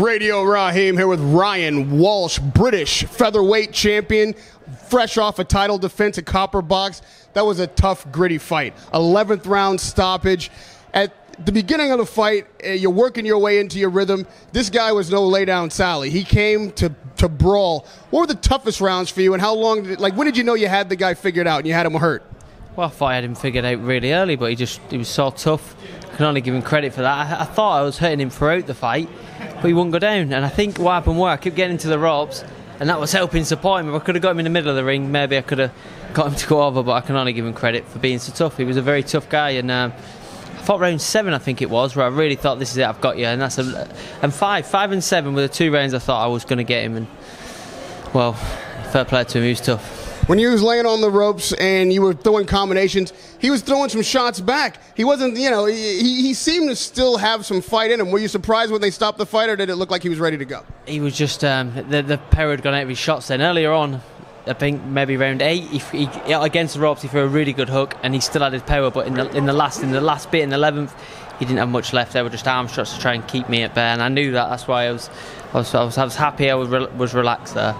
Radio Rahim here with Ryan Walsh, British featherweight champion, fresh off a title defense at Copper Box. That was a tough, gritty fight. 11th round stoppage. At the beginning of the fight, you're working your way into your rhythm. This guy was no lay-down Sally. He came to brawl. What were the toughest rounds for you, and how long did when did you know you had the guy figured out and you had him hurt? Well, I thought I had him figured out really early, but he was so tough. I can only give him credit for that. I thought I was hurting him throughout the fight, but he wouldn't go down. And I think what happened was I kept getting into the ropes, and that was helping support him. If I could have got him in the middle of the ring, maybe I could have got him to go over, but I can only give him credit for being so tough. He was a very tough guy, and I fought round 7, I think it was, where I really thought, this is it, I've got you. And that's and 5 and 7 were the 2 rounds I thought I was going to get him. And, well, fair play to him, he was tough. When you was laying on the ropes and you were throwing combinations, he was throwing some shots back. He wasn't, he seemed to still have some fight in him. Were you surprised when they stopped the fight, or did it look like he was ready to go? He was just, the power had gone out of his shots then. Earlier on, I think maybe round 8, he against the ropes, he threw a really good hook, and he still had his power. But in the last bit, in the 11th, he didn't have much left. They were just arm shots to try and keep me at bay, and I knew that. That's why I was happy. I was relaxed there.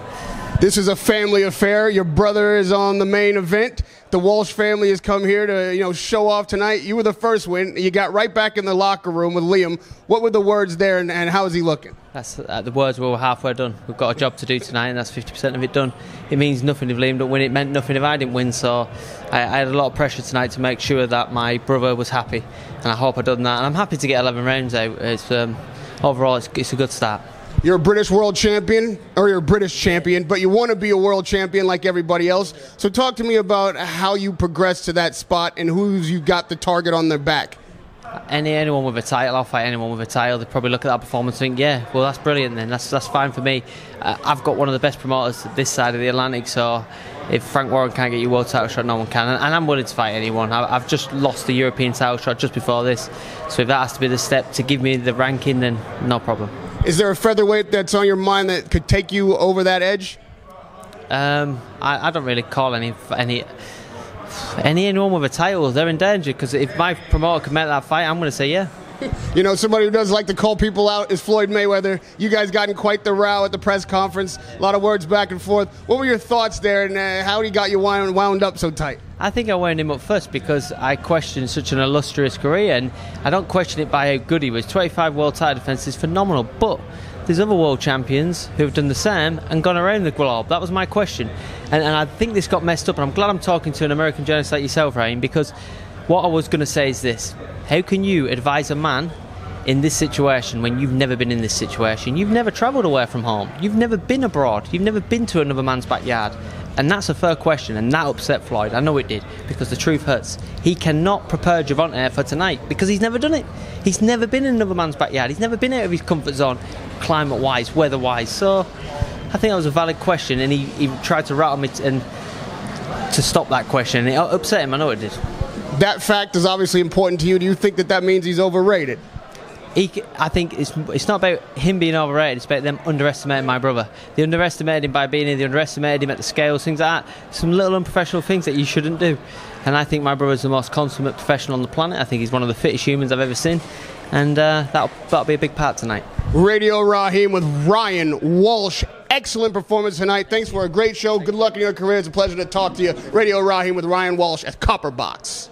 This is a family affair. Your brother is on the main event. The Walsh family has come here to, show off tonight. You were the first win. You got right back in the locker room with Liam. What were the words there, and how is he looking? That's the words were halfway done. We've got a job to do tonight, and that's 50% of it done. It means nothing if Liam don't win. It meant nothing if I didn't win. So I had a lot of pressure tonight to make sure that my brother was happy, and I hope I done that. And I'm happy to get 11 rounds out. It's overall, it's a good start. You're a British world champion, or you're a British champion, but you want to be a world champion like everybody else. So talk to me about how you progressed to that spot and who's you got the target on their back. Anyone with a title, I'll fight anyone with a title. They probably look at that performance and think, yeah, well, that's brilliant then. That's fine for me. I've got one of the best promoters this side of the Atlantic, so if Frank Warren can't get you a world title shot, no one can. And I'm willing to fight anyone. I've just lost the European title shot just before this, so if that has to be the step to give me the ranking, then no problem. Is there a featherweight that's on your mind that could take you over that edge? I don't really call anyone with a title. They're in danger, because if my promoter can make that fight, I'm going to say yeah. Somebody who does like to call people out is Floyd Mayweather. You guys got in quite the row at the press conference. A lot of words back and forth. What were your thoughts there, and how he got you wound up so tight? I think I wound him up first because I questioned such an illustrious career, and I don't question it by how good he was. 25 world title defences is phenomenal, but there's other world champions who have done the same and gone around the globe. That was my question, and I think this got messed up, and I'm glad I'm talking to an American journalist like yourself, Rahim, because what I was going to say is this: how can you advise a man in this situation when you've never been in this situation? You've never travelled away from home, you've never been abroad, you've never been to another man's backyard. And that's a fair question, and that upset Floyd. I know it did, because the truth hurts. He cannot prepare Gervonta for tonight because he's never done it. He's never been in another man's backyard. He's never been out of his comfort zone, climate-wise, weather-wise. So I think that was a valid question, and he tried to rattle me and to stop that question, and it upset him. I know it did. That fact is obviously important to you. Do you think that means he's overrated? I think it's not about him being overrated, it's about them underestimating my brother. They underestimated him by being here, they underestimated him at the scales, things like that. Some little unprofessional things that you shouldn't do. And I think my brother's the most consummate professional on the planet. I think he's one of the fittest humans I've ever seen. And that'll be a big part tonight. Radio Rahim with Ryan Walsh. Excellent performance tonight. Thanks for a great show. Good luck in your career. It's a pleasure to talk to you. Radio Rahim with Ryan Walsh at Copper Box.